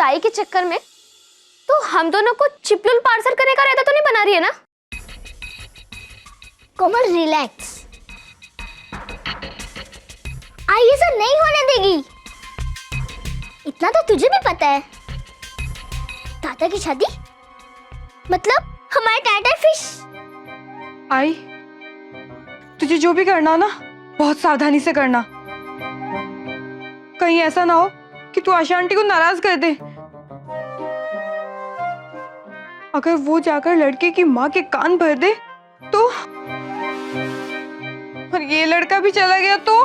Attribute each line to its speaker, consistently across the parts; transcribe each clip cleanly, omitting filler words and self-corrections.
Speaker 1: ताई के चक्कर में तो हम दोनों को चिपलुल पार्सल करने का रहता तो नहीं बना रही है ना?
Speaker 2: कोमल रिलैक्स, ये सब नहीं होने देगी। इतना तो तुझे भी पता है, दादा की शादी मतलब हमारे टाइगर फिश।
Speaker 3: आई, तुझे जो भी करना ना बहुत सावधानी से करना। कहीं ऐसा ना हो कि तू आशा आंटी को नाराज कर दे। अगर वो जाकर लड़के की माँ के कान भर दे तो, और ये लड़का भी चला गया तो।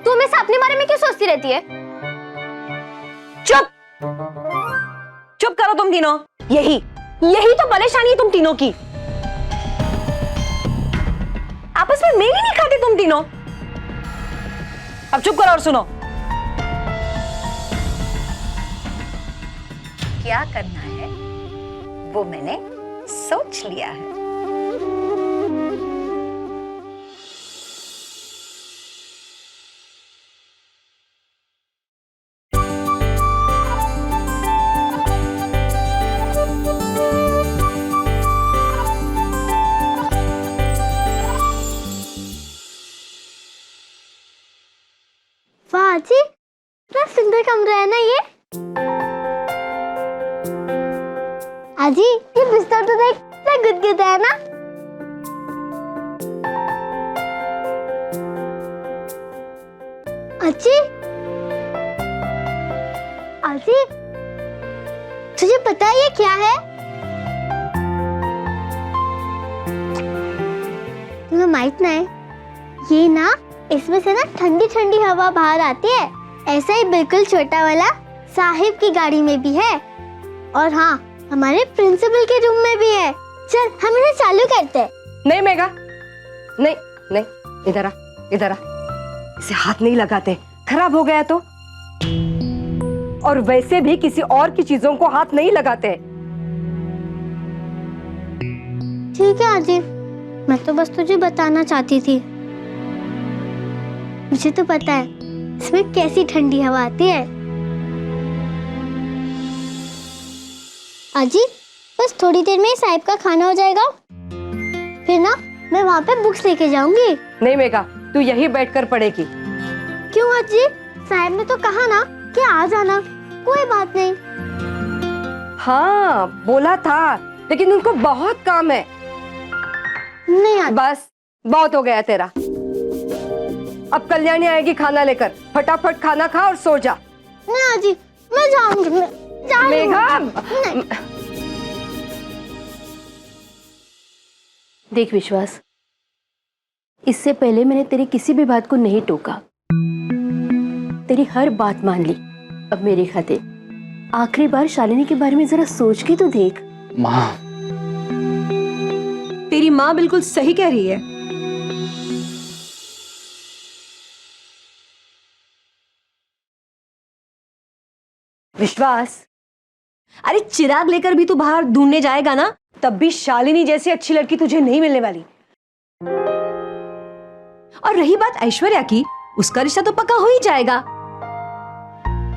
Speaker 1: तू हमेशा अपने बारे में क्यों सोचती रहती है?
Speaker 4: चुप चुप करो तुम तीनों। यही तो परेशानी है तुम तीनों की। आपस में मेल ही नहीं खाते तुम तीनों। अब चुप करो और सुनो। क्या करना है वो मैंने सोच लिया है।
Speaker 2: वाह जी, इतना सुंदर कमरा है ना ये। आजी, ये बिस्तर तो देख कितना गुदगुदा है ना। आजी, आजी, तुझे पता है ये क्या है? तुम्हें माहित ना है? ये ना, इसमें से ना ठंडी ठंडी हवा बाहर आती है। ऐसा ही बिल्कुल छोटा वाला साहिब की गाड़ी में भी है, और हाँ, हमारे प्रिंसिपल के रूम में भी है। चल हम इन्हें चालू करते हैं।
Speaker 4: नहीं मेघा, नहीं नहीं, इधर आ, इधर आ। इसे हाथ नहीं लगाते, खराब हो गया तो। और वैसे भी किसी और की चीजों को हाथ नहीं लगाते।
Speaker 2: ठीक है आजी, मैं तो बस तुझे बताना चाहती थी। मुझे तो पता है इसमें कैसी ठंडी हवा आती है। आजी, बस थोड़ी देर में साहिब का खाना हो जाएगा, फिर ना मैं वहाँ पे बुक्स लेके जाऊंगी।
Speaker 4: नहीं मेघा, तू यही बैठकर पढ़ेगी।
Speaker 2: क्यों आजी? साहिब ने तो कहा ना कि आ जाना। कोई बात नहीं।
Speaker 4: हाँ बोला था, लेकिन उनको बहुत काम है।
Speaker 2: नहीं आजी।
Speaker 4: बस बहुत हो गया तेरा। अब कल्याणी आएगी खाना लेकर, फटाफट खाना खा और सो जा।
Speaker 2: नहीं आजी, मैं जाऊंगी।
Speaker 4: मेघा,
Speaker 1: देख विश्वास, इससे पहले मैंने तेरी किसी भी बात को नहीं टोका, तेरी हर बात मान ली। अब मेरी खातिर आखिरी बार शालिनी के बारे में जरा सोच के तो देख।
Speaker 5: माँ,
Speaker 6: तेरी माँ बिल्कुल सही कह रही है।
Speaker 4: विश्वास,
Speaker 6: अरे चिराग लेकर भी तू बाहर ढूंढने जाएगा ना, तब भी शालिनी जैसी अच्छी लड़की तुझे नहीं मिलने वाली। और रही बात ऐश्वर्या की, उसका रिश्ता तो पक्का हो ही जाएगा।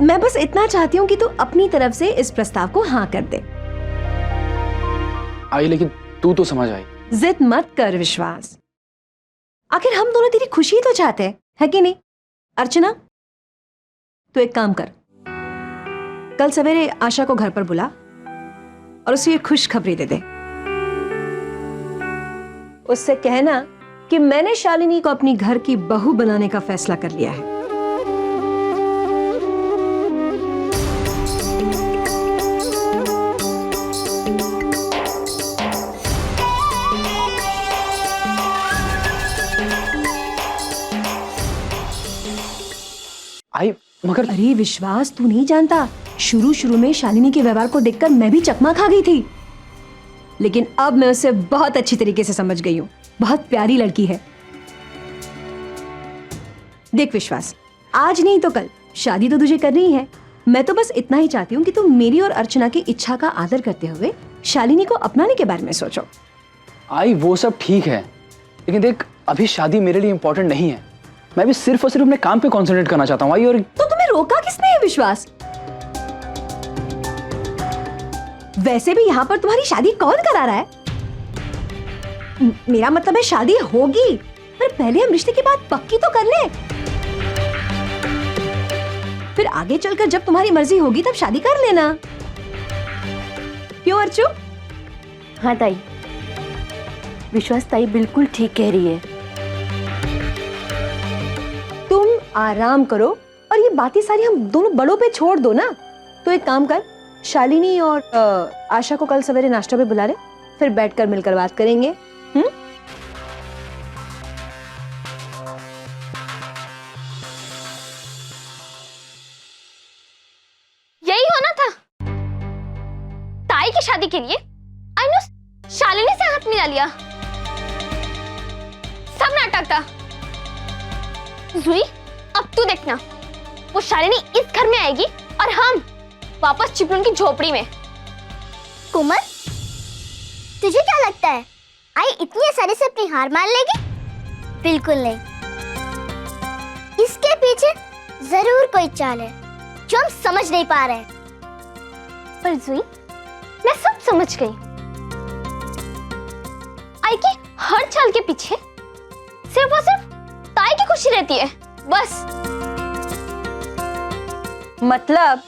Speaker 6: मैं बस इतना चाहती हूँ कि तू अपनी तरफ से इस प्रस्ताव को हाँ कर दे।
Speaker 5: आई लेकिन तू तो समझ आई।
Speaker 6: जिद मत कर विश्वास, आखिर हम दोनों तेरी खुशी तो चाहते हैं, है कि नहीं? अर्चना, तू एक काम कर, कल सवेरे आशा को घर पर बुला और उसे ये खुशखबरी दे दे। उससे कहना कि मैंने शालिनी को अपनी घर की बहू बनाने का फैसला कर लिया है।
Speaker 5: आई मगर
Speaker 6: अरे विश्वास, तू नहीं जानता, शुरू शुरू में शालिनी के व्यवहार को देखकर मैं भी चकमा खा गई थी, लेकिन अब मैं उसे बहुत अच्छी तरीके से समझ गई हूँ। बहुत प्यारी लड़की है। देख विश्वास, आज नहीं तो कल शादी तो तुझे करनी ही है। मैं तो बस इतना ही चाहती हूँ कि तुम मेरी और अर्चना की इच्छा का आदर करते हुए शालिनी को अपनाने के बारे में सोचो।
Speaker 5: आई वो सब ठीक है, लेकिन देख अभी शादी मेरे लिए इंपॉर्टेंट नहीं है। मैं भी सिर्फ और सिर्फ अपने काम पे कंसंट्रेट करना चाहता हूँ। आई और
Speaker 6: तो तुम्हें रोका किसने है विश्वास? वैसे भी यहाँ पर तुम्हारी शादी कौन करा रहा है? मेरा मतलब है शादी होगी, पर पहले हम रिश्ते की बात पक्की तो कर ले। फिर आगे चलकर जब तुम्हारी मर्जी होगी तब शादी कर लेना। क्यों अर्चू?
Speaker 1: हाँ ताई, विश्वास ताई बिल्कुल ठीक कह रही है।
Speaker 6: तुम आराम करो और ये बातें सारी हम दोनों बड़ों पे छोड़ दो ना। तो एक काम कर, शालिनी और आशा को कल सवेरे नाश्ता पे बुला ले, फिर बैठकर मिलकर बात करेंगे।
Speaker 2: यही होना था ताई की शादी के लिए। आई शालिनी से हाथ मिला लिया, सब नाटक था। जुई, अब तू देखना, वो शालिनी इस घर में आएगी और हम वापस चिपलून की झोपड़ी में। कोमल, तुझे क्या लगता है आई इतनी आसानी से अपनी हार मान लेगी? बिल्कुल नहीं। इसके पीछे जरूर कोई चाल है जो हम समझ नहीं पा रहे। पर जुई, मैं सब समझ गई। आई की हर चाल के पीछे सिर्फ और सिर्फ ताई की खुशी रहती है, बस।
Speaker 6: मतलब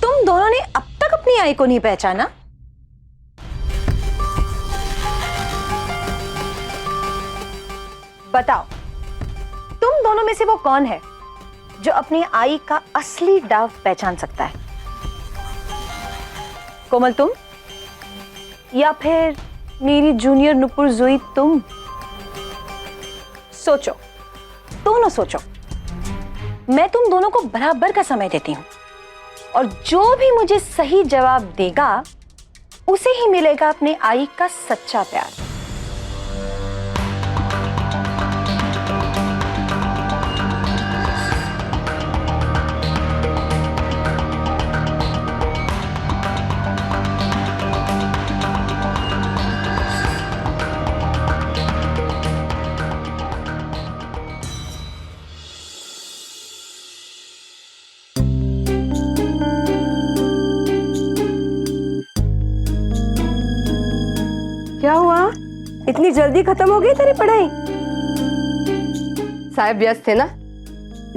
Speaker 6: तुम दोनों ने अब तक अपनी आई को नहीं पहचाना? बताओ, तुम दोनों में से वो कौन है जो अपनी आई का असली डाव पहचान सकता है? कोमल तुम, या फिर मेरी जूनियर नुपुर जुई तुम? सोचो, दोनों सोचो। मैं तुम दोनों को बराबर का समय देती हूं और जो भी मुझे सही जवाब देगा उसे ही मिलेगा अपनी आई का सच्चा प्यार।
Speaker 4: क्या हुआ, इतनी जल्दी खत्म हो गई तेरी पढ़ाई? साहब व्यस्त थे ना।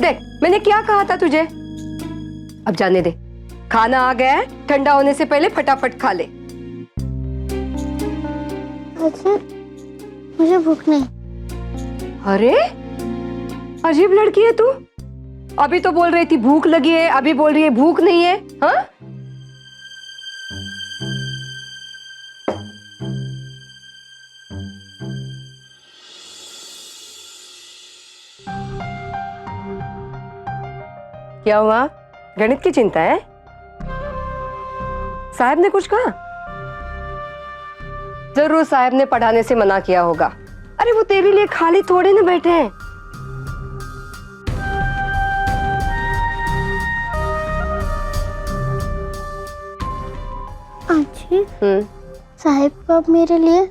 Speaker 4: देख, मैंने क्या कहा था तुझे। अब जाने दे, खाना आ गया है, ठंडा होने से पहले फटाफट खा ले।
Speaker 2: अच्छा, मुझे भूख नहीं।
Speaker 4: अरे अजीब लड़की है तू। अभी तो बोल रही थी भूख लगी है, अभी बोल रही है भूख नहीं है। हाँ, क्या हुआ, गणित की चिंता है? साहब ने कुछ कहा? जरूर साहब ने पढ़ाने से मना किया होगा। अरे वो तेरे लिए खाली थोड़े ना बैठे हैं।
Speaker 2: आजी, साहिब को अब मेरे लिए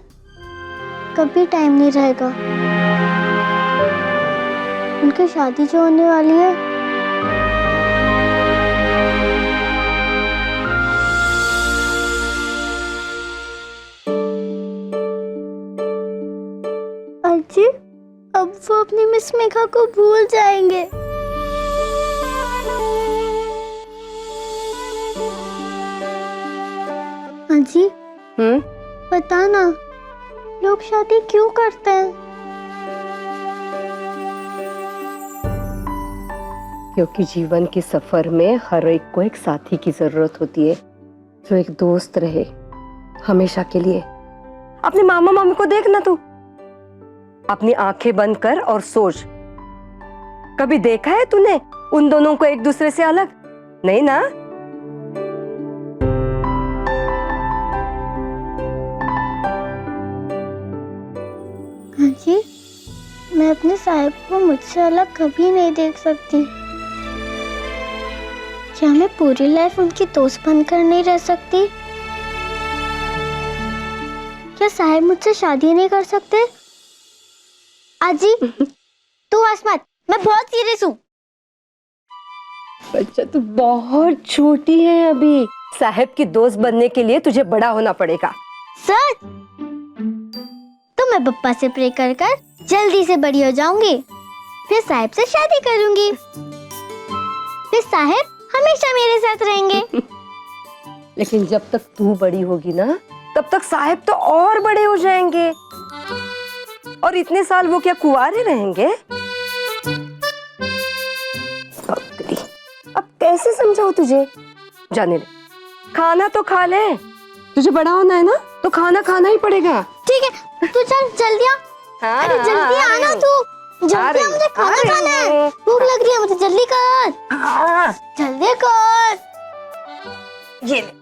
Speaker 2: कभी टाइम नहीं रहेगा। उनकी शादी जो होने वाली है, आजी, अब वो अपनी मिस मेघा को भूल जाएंगे। आजी, बता ना, लोग शादी क्यों करते हैं?
Speaker 4: क्योंकि जीवन के सफर में हर एक को एक साथी की जरूरत होती है, जो एक दोस्त रहे हमेशा के लिए। अपने मामा मामी को देखना तू, अपनी आंखें बंद कर और सोच, कभी देखा है तूने उन दोनों को एक दूसरे से अलग? नहीं ना।
Speaker 2: जी, मैं अपने साहिब को मुझसे अलग कभी नहीं देख सकती। क्या मैं पूरी लाइफ उनकी दोस्त बनकर नहीं रह सकती? क्या साहिब मुझसे शादी नहीं कर सकते? आजी, तू हंस मत, मैं बहुत सीरियस हूँ।
Speaker 4: बच्चा तू बहुत छोटी है अभी, साहब की दोस्त बनने के लिए तुझे बड़ा होना पड़ेगा।
Speaker 2: सर, तो मैं पप्पा से प्रे कर कर जल्दी से बड़ी हो जाऊंगी, फिर साहिब से शादी करूंगी, फिर साहिब हमेशा मेरे साथ रहेंगे।
Speaker 4: लेकिन जब तक तू बड़ी होगी ना, तब तक साहब तो और बड़े हो जाएंगे, और इतने साल वो क्या कुंवारे रहेंगे? अब कैसे समझाऊं तुझे? जाने दे, खाना तो खा ले, तुझे बड़ा होना है ना, तो खाना खाना ही पड़ेगा।
Speaker 2: ठीक है, तू चल जल्दी आ।
Speaker 4: हाँ,
Speaker 2: अरे जल्दी आना तू, जल्दी आ, मुझे खाना खाना है, भूख लग रही है मुझे, जल्दी कर,
Speaker 4: हाँ,
Speaker 2: जल्दी कर।
Speaker 4: ये ले।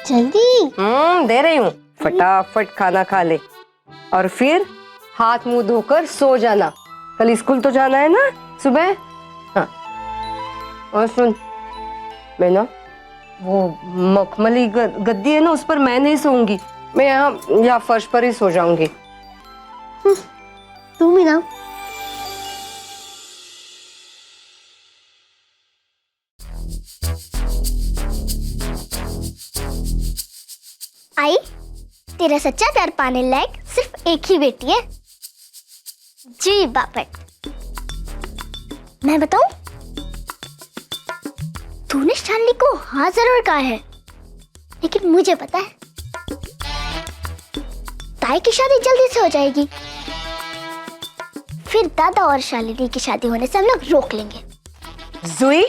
Speaker 2: जल्दी।
Speaker 4: दे रही हूँ, फटाफट खाना खा ले और फिर हाथ मुंह धोकर सो जाना, कल स्कूल तो जाना है ना सुबह। हाँ, और सुन, मैं ना वो मखमली गद्दी है ना, उस पर मैं नहीं सोऊंगी, मैं यहाँ फर्श पर ही सो जाऊंगी।
Speaker 2: तू भी ना। आई, तेरा सच्चा प्यार पाने लायक सिर्फ एक ही बेटी है, जी बापट। मैं बताऊं, तूने शालिनी को हाँ जरूर कहा है, लेकिन मुझे पता है ताई की शादी जल्दी से हो जाएगी, फिर दादा और शालिनी की शादी होने से हम लोग रोक लेंगे।
Speaker 6: जुई,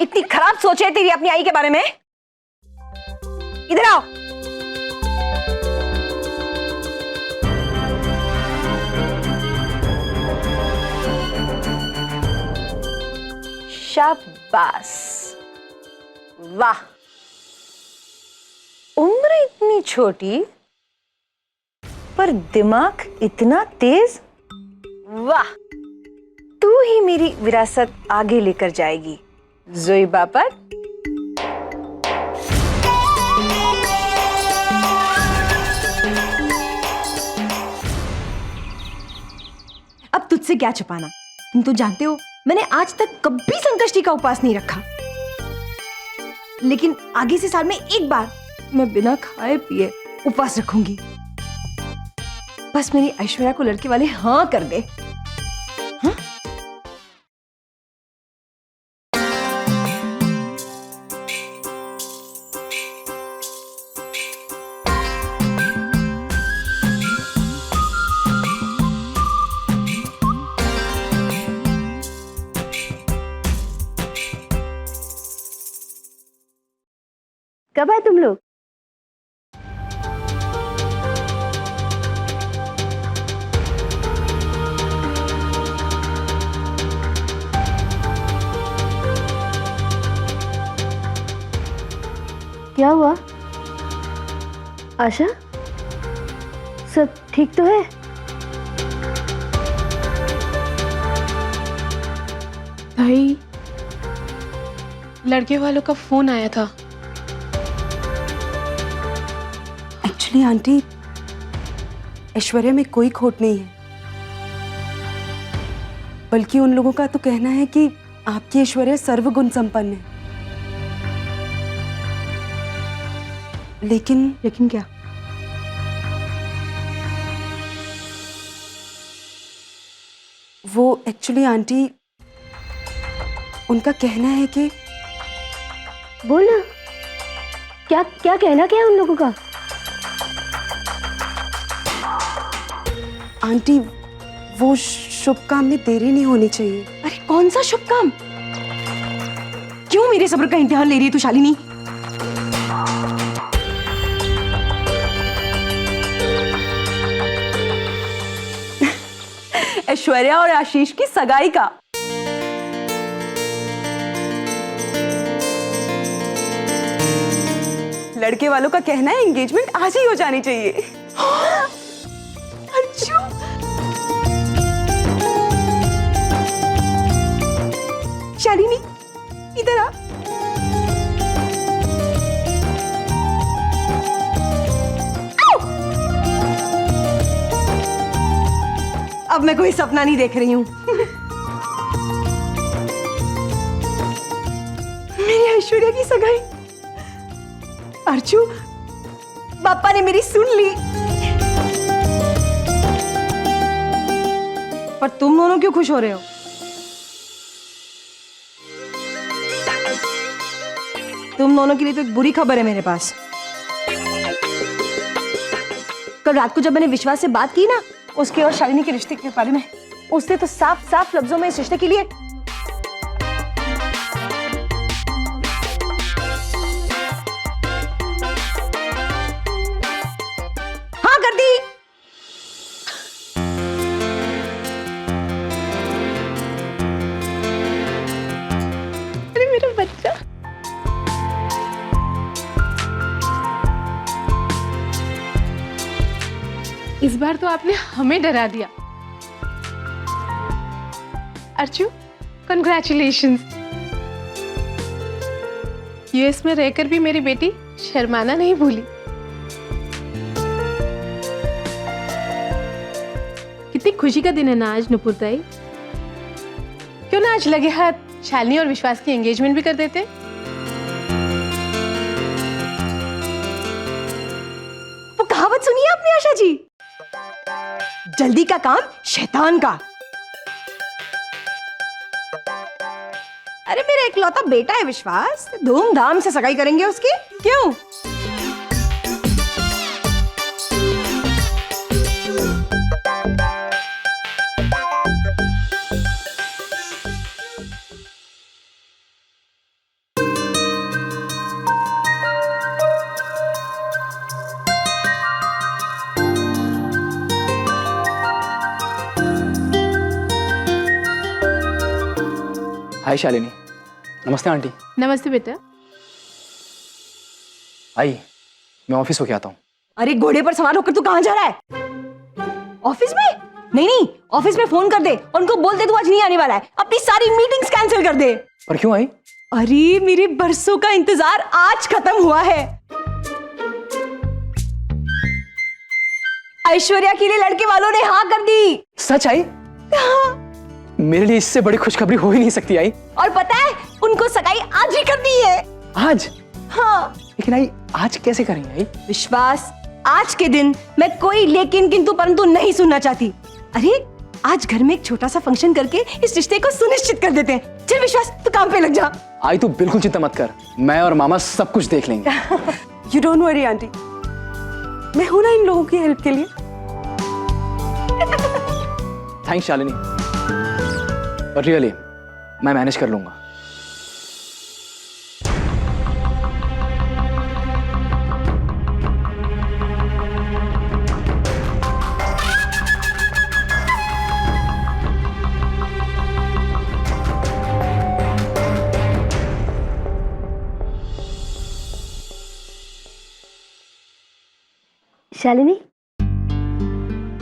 Speaker 6: इतनी खराब सोच है तेरी अपनी आई के बारे में? इधर आओ। शाबाश, वाह, उम्र इतनी छोटी पर दिमाग इतना तेज, वाह, तू ही मेरी विरासत आगे लेकर जाएगी जुई बापट। अब तुझसे क्या छुपाना, तुम तो जानते हो मैंने आज तक कभी संकष्टी का उपवास नहीं रखा, लेकिन आगे से साल में एक बार मैं बिना खाए पिए उपवास रखूंगी। बस मेरी ऐश्वर्या को लड़के वाले हाँ कर दे। हाँ?
Speaker 1: कब आए तुम लोग? क्या हुआ आशा, सब ठीक तो है?
Speaker 3: भाई, लड़के वालों का फोन आया था।
Speaker 7: एक्चुअली आंटी, ऐश्वर्या में कोई खोट नहीं है, बल्कि उन लोगों का तो कहना है कि आपकी ऐश्वर्या सर्वगुण संपन्न है। लेकिन
Speaker 6: क्या?
Speaker 7: वो एक्चुअली आंटी, उनका कहना है कि
Speaker 1: बोलना, क्या क्या कहना क्या है उन लोगों का?
Speaker 7: आंटी, वो शुभ काम में देरी नहीं होनी चाहिए।
Speaker 6: अरे कौन सा शुभ काम? क्यों मेरे सब्र का इम्तिहान ले रही है तू शालिनी?
Speaker 7: ऐश्वर्या और आशीष की सगाई का। लड़के वालों का कहना है एंगेजमेंट आज ही हो जानी चाहिए।
Speaker 6: अर्जु, शालिनी इधर आ। अब मैं कोई सपना नहीं देख रही हूं। ऐश्वर्या की सगाई। अर्चू, पापा ने मेरी सुन ली। पर तुम दोनों क्यों खुश हो रहे हो? तुम दोनों के लिए तो एक बुरी खबर है मेरे पास। कल रात को जब मैंने विश्वास से बात की ना उसके और शालिनी के रिश्ते के बारे में, उसने तो साफ साफ लफ्जों में इस रिश्ते के लिए हाँ कर दी।
Speaker 1: अरे मेरा बच्चा।
Speaker 8: इस बार तो आपने हमें डरा दिया। अर्चू, कंग्रेचुलेशंस। यूएस में रहकर भी मेरी बेटी शर्माना नहीं भूली। कितनी खुशी का दिन है ना आज नुपुर ताई। क्यों ना आज लगे हाथ शालिनी और विश्वास की एंगेजमेंट भी कर देते।
Speaker 6: वो कहावत सुनिए आपने आशा जी, जल्दी का काम शैतान का। अरे मेरा इकलौता बेटा है विश्वास, धूमधाम से सगाई करेंगे उसकी। क्यों?
Speaker 5: हाय शालिनी। नमस्ते आंटी।
Speaker 8: नमस्ते बेटा।
Speaker 5: आई, मैं ऑफिस होके आता हूँ।
Speaker 6: अरे घोड़े पर सवार होकर तू कहाँ जा रहा है? ऑफिस में? नहीं नहीं, ऑफिस में फोन कर दे, उनको बोल दे तू आज नहीं आने वाला है, अपनी सारी मीटिंग्स कैंसिल कर दे।
Speaker 5: पर क्यों आई?
Speaker 6: अरे मेरे बरसों का इंतजार आज खत्म हुआ है। ऐश्वर्या के लिए लड़के वालों ने हाँ कर दी।
Speaker 5: सच आई?
Speaker 6: हाँ।
Speaker 5: मेरे लिए इससे बड़ी खुशखबरी हो ही नहीं सकती आई।
Speaker 6: और पता है उनको सगाई आज ही कर दी है।
Speaker 5: आज?
Speaker 6: हाँ।
Speaker 5: लेकिन आई आज कैसे करेंगे आई?
Speaker 6: विश्वास, आज के दिन मैं कोई लेकिन किंतु परंतु नहीं सुनना चाहती। अरे आज घर में एक छोटा सा फंक्शन करके इस रिश्ते को सुनिश्चित कर देते हैं। चल विश्वास, तू काम पे लग जा।
Speaker 5: आई तू बिल्कुल चिंता मत कर, मैं और मामा सब कुछ देख लेंगे।
Speaker 7: यू डोंट वरी आंटी, मैं हूं ना इन लोगों की हेल्प के लिए।
Speaker 5: थैंक्स शालिनी, पर रियली मैं मैनेज कर लूंगा।
Speaker 1: शालिनी,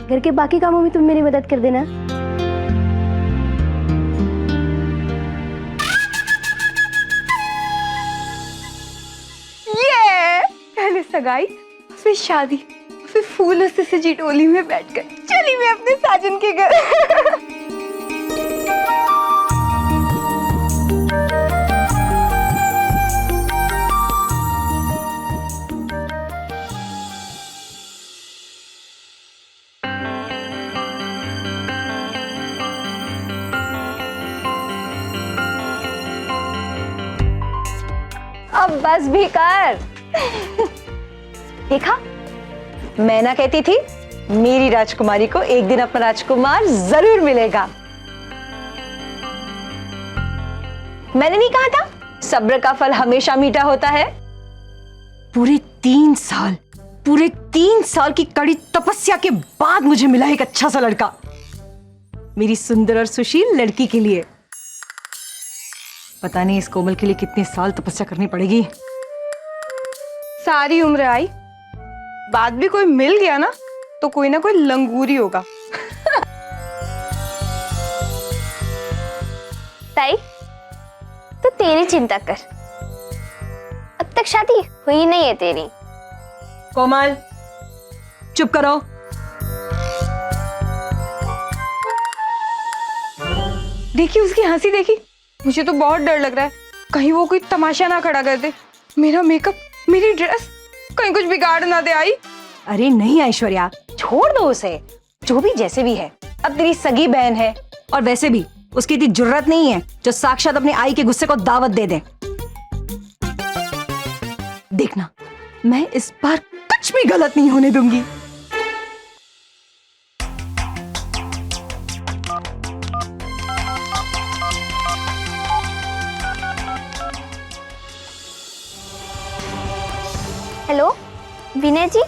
Speaker 1: घर के बाकी कामों में तुम मेरी मदद कर देना।
Speaker 3: पहले सगाई, फिर शादी, फिर फूलों से सजी डोली में बैठकर चली मैं अपने साजन के घर।
Speaker 6: अब बस भी कर। देखा, मैं ना कहती थी मेरी राजकुमारी को एक दिन अपना राजकुमार जरूर मिलेगा। मैंने नहीं कहा था सब्र का फल हमेशा मीठा होता है। पूरे 3 साल की कड़ी तपस्या के बाद मुझे मिला एक अच्छा सा लड़का, मेरी सुंदर और सुशील लड़की के लिए। पता नहीं इस कोमल के लिए कितने साल तपस्या करनी पड़ेगी।
Speaker 3: सारी उम्र आई, बाद भी कोई मिल गया ना तो कोई ना कोई लंगूरी होगा।
Speaker 2: ताई, तो तेरी चिंता कर, अब तक शादी हुई नहीं है तेरी।
Speaker 6: कोमल चुप करो।
Speaker 3: देखी उसकी हंसी, देखी, मुझे तो बहुत डर लग रहा है। कहीं वो कोई तमाशा ना खड़ा कर दे, मेरा मेकअप, मेरी ड्रेस, कहीं कुछ बिगाड़ ना दे आई।
Speaker 6: अरे नहीं ऐश्वर्या, छोड़ दो उसे, जो भी जैसे भी है, अब तेरी सगी बहन है, और वैसे भी उसकी इतनी जुर्रत नहीं है जो साक्षात अपने आई के गुस्से को दावत दे दे। देखना, मैं इस बार कुछ भी गलत नहीं होने दूंगी।
Speaker 2: हेलो विनय जी,